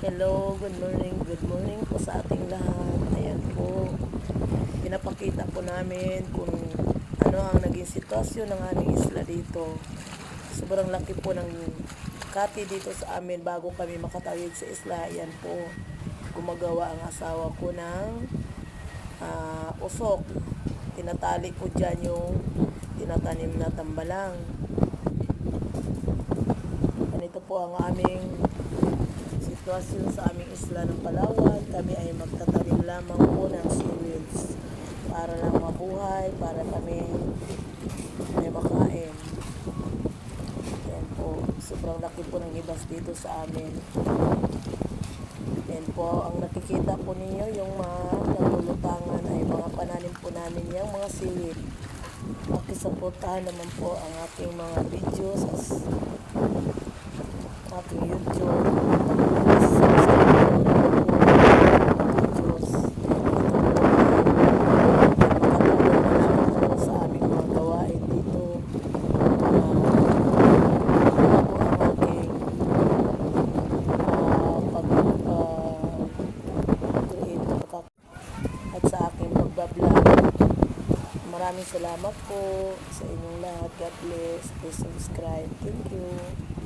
Hello, good morning po sa ating lahat. Ayan po, pinapakita po namin kung ano ang naging sitwasyon ng aming isla dito. Sobrang laki po ng kati dito sa amin bago kami makatawid sa isla. Ayan po, gumagawa ang asawa ko ng usok. Tinatali po dyan yung tinatanim na tambalang. Ganito po ang aming sitwasyon sa aming isla ng Palawan. Kami ay magtatanim lamang po ng seaweeds para lang mabuhay, para kami may makain. Yan po, sobrang laki po ng ibas dito sa amin. Yan po, ang nakikita po ninyo, yung mga nalulutangan ay mga pananim po namin yung mga seaweed. Pakisuportahan naman po ang aking mga videos sa aking YouTube. At sa aking pagbablog. Maraming salamat po sa inyong lahat. God bless. Please subscribe. Thank you.